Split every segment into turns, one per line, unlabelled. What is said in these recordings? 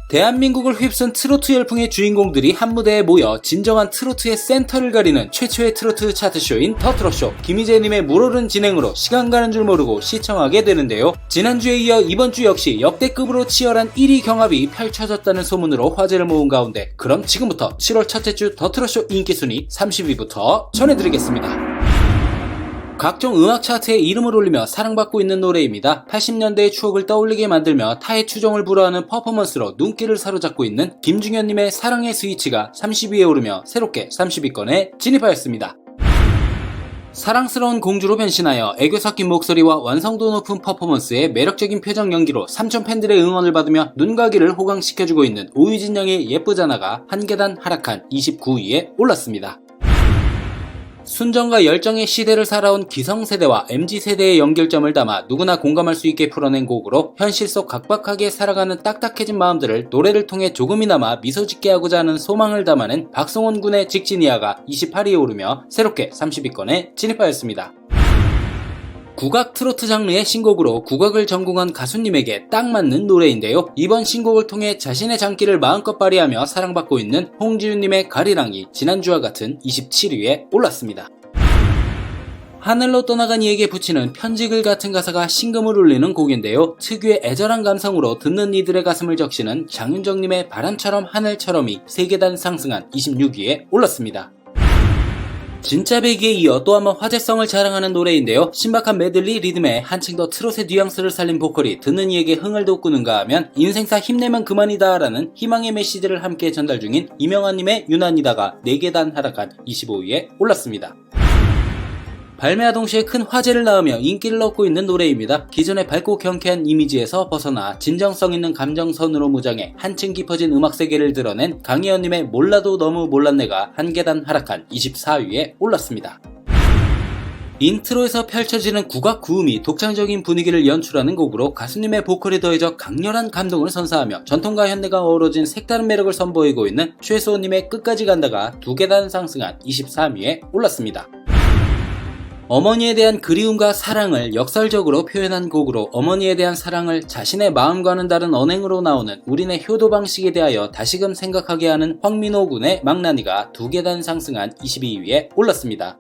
대한민국을 휩쓴 트로트 열풍의 주인공들이 한 무대에 모여 진정한 트로트의 센터를 가리는 최초의 트로트 차트쇼인 더 트롯쇼. 김희재님의 물오른 진행으로 시간 가는 줄 모르고 시청하게 되는데요. 지난주에 이어 이번주 역시 역대급으로 치열한 1위 경합이 펼쳐졌다는 소문으로 화제를 모은 가운데, 그럼 지금부터 7월 첫째 주 더 트롯쇼 인기순위 30위부터 전해드리겠습니다. 각종 음악 차트에 이름을 올리며 사랑받고 있는 노래입니다. 80년대의 추억을 떠올리게 만들며 타의 추종을 불허하는 퍼포먼스로 눈길을 사로잡고 있는 김중현님의 사랑의 스위치가 30위에 오르며 새롭게 30위권에 진입하였습니다. 사랑스러운 공주로 변신하여 애교 섞인 목소리와 완성도 높은 퍼포먼스에 매력적인 표정 연기로 삼촌 팬들의 응원을 받으며 눈과 귀를 호강시켜주고 있는 오유진 양의 예쁘잖아가 한 계단 하락한 29위에 올랐습니다. 순정과 열정의 시대를 살아온 기성세대와 MZ세대의 연결점을 담아 누구나 공감할 수 있게 풀어낸 곡으로 현실 속 각박하게 살아가는 딱딱해진 마음들을 노래를 통해 조금이나마 미소 짓게 하고자 하는 소망을 담아낸 박성원 군의 직진이야가 28위에 오르며 새롭게 30위권에 진입하였습니다. 국악 트로트 장르의 신곡으로 국악을 전공한 가수님에게 딱 맞는 노래인데요. 이번 신곡을 통해 자신의 장기를 마음껏 발휘하며 사랑받고 있는 홍지윤님의 가리랑이 지난주와 같은 27위에 올랐습니다. 하늘로 떠나간 이에게 붙이는 편지글 같은 가사가 심금을 울리는 곡인데요. 특유의 애절한 감성으로 듣는 이들의 가슴을 적시는 장윤정님의 바람처럼 하늘처럼이 3계단 상승한 26위에 올랐습니다. 진짜 배기에 이어 또 한번 화제성을 자랑하는 노래인데요. 신박한 메들리 리듬에 한층 더 트롯의 뉘앙스를 살린 보컬이 듣는 이에게 흥을 돋구는가 하면 인생사 힘내면 그만이다 라는 희망의 메시지를 함께 전달 중인 이명환님의 유난이다가 4계단 하락한 25위에 올랐습니다. 발매와 동시에 큰 화제를 낳으며 인기를 얻고 있는 노래입니다. 기존의 밝고 경쾌한 이미지에서 벗어나 진정성 있는 감정선으로 무장해 한층 깊어진 음악세계를 드러낸 강희연님의 몰라도 너무 몰랐네가 한 계단 하락한 24위에 올랐습니다. 인트로에서 펼쳐지는 국악 구음이 독창적인 분위기를 연출하는 곡으로 가수님의 보컬이 더해져 강렬한 감동을 선사하며 전통과 현대가 어우러진 색다른 매력을 선보이고 있는 최수호님의 끝까지 간다가 2계단 상승한 23위에 올랐습니다. 어머니에 대한 그리움과 사랑을 역설적으로 표현한 곡으로 어머니에 대한 사랑을 자신의 마음과는 다른 언행으로 나오는 우리네 효도 방식에 대하여 다시금 생각하게 하는 황민호 군의 망나니가 2계단 상승한 22위에 올랐습니다.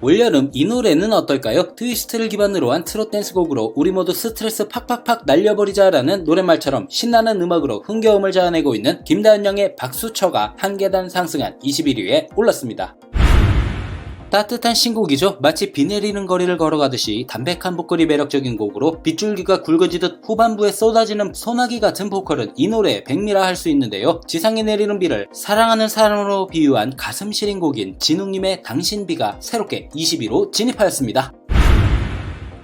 올여름 이 노래는 어떨까요? 트위스트를 기반으로 한 트롯 댄스곡으로 우리 모두 스트레스 팍팍팍 날려버리자라는 노랫말처럼 신나는 음악으로 흥겨움을 자아내고 있는 김다은 양의 박수처가 한 계단 상승한 21위에 올랐습니다. 따뜻한 신곡이죠. 마치 비 내리는 거리를 걸어가듯이 담백한 보컬이 매력적인 곡으로 빗줄기가 굵어지듯 후반부에 쏟아지는 소나기 같은 보컬은 이 노래의 백미라 할 수 있는데요. 지상에 내리는 비를 사랑하는 사람으로 비유한 가슴 시린 곡인 진웅님의 당신 비가 새롭게 20위로 진입하였습니다.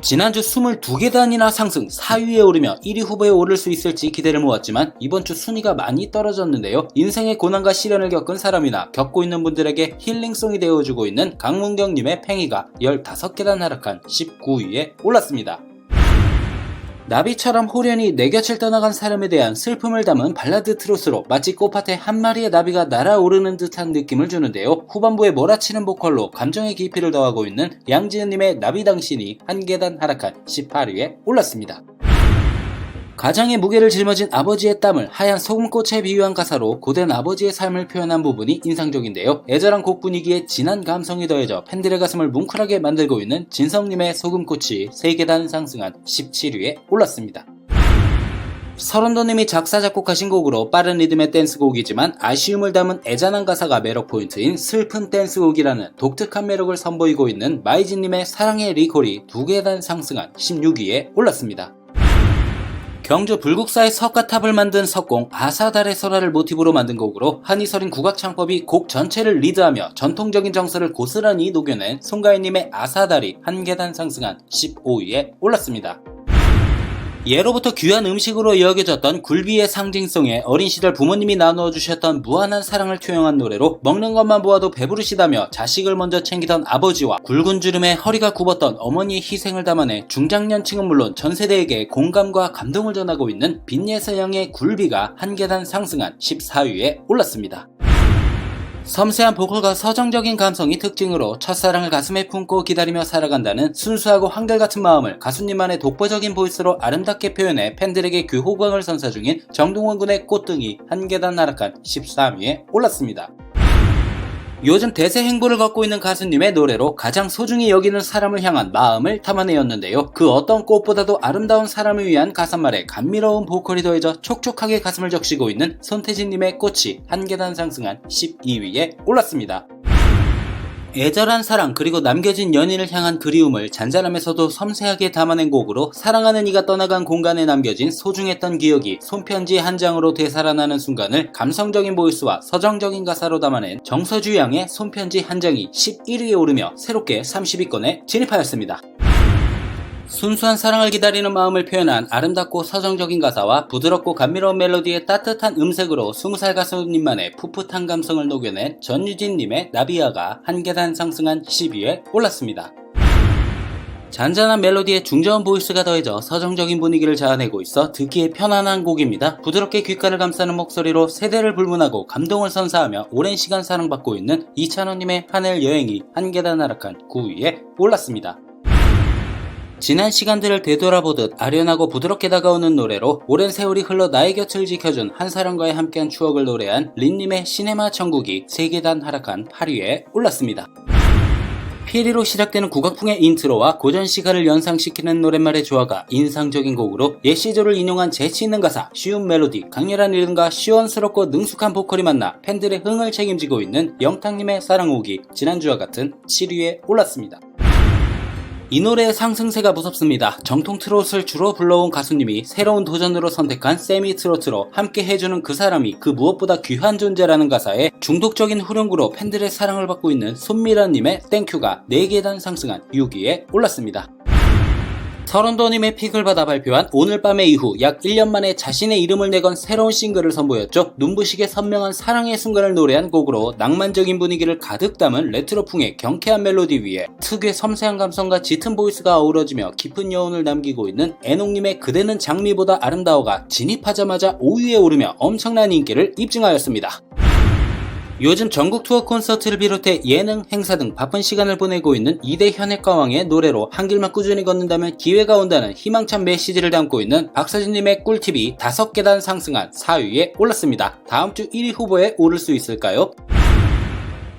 지난주 22계단이나 상승 4위에 오르며 1위 후보에 오를 수 있을지 기대를 모았지만 이번주 순위가 많이 떨어졌는데요. 인생의 고난과 시련을 겪은 사람이나 겪고 있는 분들에게 힐링송이 되어주고 있는 강문경님의 팽이가 15계단 하락한 19위에 올랐습니다. 나비처럼 호련히 내 곁을 떠나간 사람에 대한 슬픔을 담은 발라드 트롯으로 마치 꽃밭에 한 마리의 나비가 날아오르는 듯한 느낌을 주는데요. 후반부에 몰아치는 보컬로 감정의 깊이를 더하고 있는 양지은님의 나비 당신이 한 계단 하락한 18위에 올랐습니다. 가장의 무게를 짊어진 아버지의 땀을 하얀 소금꽃에 비유한 가사로 고된 아버지의 삶을 표현한 부분이 인상적인데요. 애절한 곡 분위기에 진한 감성이 더해져 팬들의 가슴을 뭉클하게 만들고 있는 진성님의 소금꽃이 3계단 상승한 17위에 올랐습니다. 서른도님이 작사 작곡하신 곡으로 빠른 리듬의 댄스곡이지만 아쉬움을 담은 애잔한 가사가 매력 포인트인 슬픈 댄스곡이라는 독특한 매력을 선보이고 있는 마이진님의 사랑의 리콜이 2계단 상승한 16위에 올랐습니다. 경주 불국사의 석가탑을 만든 석공 아사달의 설화를 모티브로 만든 곡으로 한이설인 국악창법이 곡 전체를 리드하며 전통적인 정서를 고스란히 녹여낸 송가인님의 아사달이 한 계단 상승한 15위에 올랐습니다. 예로부터 귀한 음식으로 여겨졌던 굴비의 상징성에 어린 시절 부모님이 나누어 주셨던 무한한 사랑을 투영한 노래로 먹는 것만 보아도 배부르시다며 자식을 먼저 챙기던 아버지와 굵은 주름에 허리가 굽었던 어머니의 희생을 담아내 중장년층은 물론 전 세대에게 공감과 감동을 전하고 있는 빈예서양의 굴비가 한 계단 상승한 14위에 올랐습니다. 섬세한 보컬과 서정적인 감성이 특징으로 첫사랑을 가슴에 품고 기다리며 살아간다는 순수하고 한결같은 마음을 가수님만의 독보적인 보이스로 아름답게 표현해 팬들에게 귀호강을 선사 중인 정동원 군의 꽃등이 한 계단 하락한 13위에 올랐습니다. 요즘 대세 행보를 걷고 있는 가수님의 노래로 가장 소중히 여기는 사람을 향한 마음을 담아내었는데요. 그 어떤 꽃보다도 아름다운 사람을 위한 가사말에 감미로운 보컬이 더해져 촉촉하게 가슴을 적시고 있는 손태진님의 꽃이 한 계단 상승한 12위에 올랐습니다. 애절한 사랑 그리고 남겨진 연인을 향한 그리움을 잔잔하면서도 섬세하게 담아낸 곡으로 사랑하는 이가 떠나간 공간에 남겨진 소중했던 기억이 손편지 한 장으로 되살아나는 순간을 감성적인 보이스와 서정적인 가사로 담아낸 정서주 양의 손편지 한 장이 11위에 오르며 새롭게 30위권에 진입하였습니다. 순수한 사랑을 기다리는 마음을 표현한 아름답고 서정적인 가사와 부드럽고 감미로운 멜로디의 따뜻한 음색으로 20살 가수님만의 풋풋한 감성을 녹여낸 전유진님의 나비야가 한 계단 상승한 10위에 올랐습니다. 잔잔한 멜로디에 중저음 보이스가 더해져 서정적인 분위기를 자아내고 있어 듣기에 편안한 곡입니다. 부드럽게 귓가를 감싸는 목소리로 세대를 불문하고 감동을 선사하며 오랜 시간 사랑받고 있는 이찬원님의 하늘 여행이 한 계단 하락한 9위에 올랐습니다. 지난 시간들을 되돌아보듯 아련하고 부드럽게 다가오는 노래로 오랜 세월이 흘러 나의 곁을 지켜준 한 사람과의 함께한 추억을 노래한 린님의 시네마 천국이 3계단 하락한 8위에 올랐습니다. 피리로 시작되는 국악풍의 인트로와 고전 시가를 연상시키는 노랫말의 조화가 인상적인 곡으로 옛 시절을 인용한 재치있는 가사, 쉬운 멜로디, 강렬한 리듬과 시원스럽고 능숙한 보컬이 만나 팬들의 흥을 책임지고 있는 영탁님의 사랑오기 지난주와 같은 7위에 올랐습니다. 이 노래의 상승세가 무섭습니다. 정통 트롯을 주로 불러온 가수님이 새로운 도전으로 선택한 세미 트로트로 함께 해주는 그 사람이 그 무엇보다 귀한 존재라는 가사에 중독적인 후렴구로 팬들의 사랑을 받고 있는 손미라님의 땡큐가 4계단 상승한 6위에 올랐습니다. 서른도님의 픽을 받아 발표한 오늘 밤의 이후 약 1년 만에 자신의 이름을 내건 새로운 싱글을 선보였죠. 눈부시게 선명한 사랑의 순간을 노래한 곡으로 낭만적인 분위기를 가득 담은 레트로풍의 경쾌한 멜로디 위에 특유의 섬세한 감성과 짙은 보이스가 어우러지며 깊은 여운을 남기고 있는 애농님의 그대는 장미보다 아름다워가 진입하자마자 5위에 오르며 엄청난 인기를 입증하였습니다. 요즘 전국 투어 콘서트를 비롯해 예능, 행사 등 바쁜 시간을 보내고 있는 2대 현역가왕의 노래로 한 길만 꾸준히 걷는다면 기회가 온다는 희망찬 메시지를 담고 있는 박서진님의 꿀팁이 5계단 상승한 4위에 올랐습니다. 다음주 1위 후보에 오를 수 있을까요?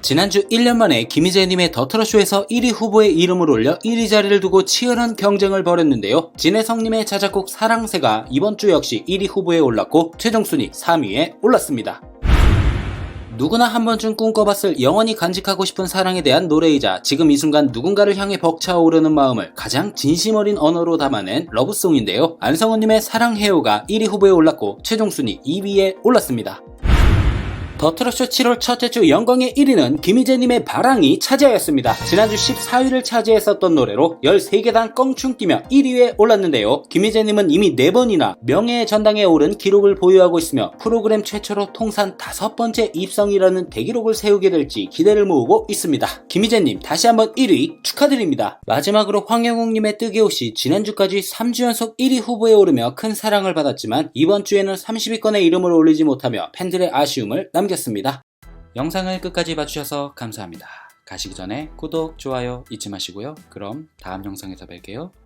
지난주 1년 만에 김희재님의 더트롯쇼에서 1위 후보에 이름을 올려 1위 자리를 두고 치열한 경쟁을 벌였는데요. 진혜성님의 자작곡 사랑새가 이번주 역시 1위 후보에 올랐고 최종 순위 3위에 올랐습니다. 누구나 한 번쯤 꿈꿔봤을 영원히 간직하고 싶은 사랑에 대한 노래이자 지금 이 순간 누군가를 향해 벅차오르는 마음을 가장 진심 어린 언어로 담아낸 러브송인데요. 안성훈님의 사랑해요가 1위 후보에 올랐고 최종 순위 2위에 올랐습니다. 더트롯쇼 7월 첫째 주 영광의 1위는 김희재님의 바랑이 차지하였습니다. 지난주 14위를 차지했었던 노래로 13계단 껑충 뛰며 1위에 올랐는데요. 김희재님은 이미 4번이나 명예의 전당에 오른 기록을 보유하고 있으며 프로그램 최초로 통산 5번째 입성이라는 대기록을 세우게 될지 기대를 모으고 있습니다. 김희재님 다시 한번 1위 축하드립니다. 마지막으로 황영웅님의 뜨개옷이 지난주까지 3주 연속 1위 후보에 오르며 큰 사랑을 받았지만 이번 주에는 30위권에 이름을 올리지 못하며 팬들의 아쉬움을 남겼습니다. 영상을 끝까지 봐주셔서 감사합니다. 가시기 전에 구독, 좋아요 잊지 마시고요. 그럼 다음 영상에서 뵐게요.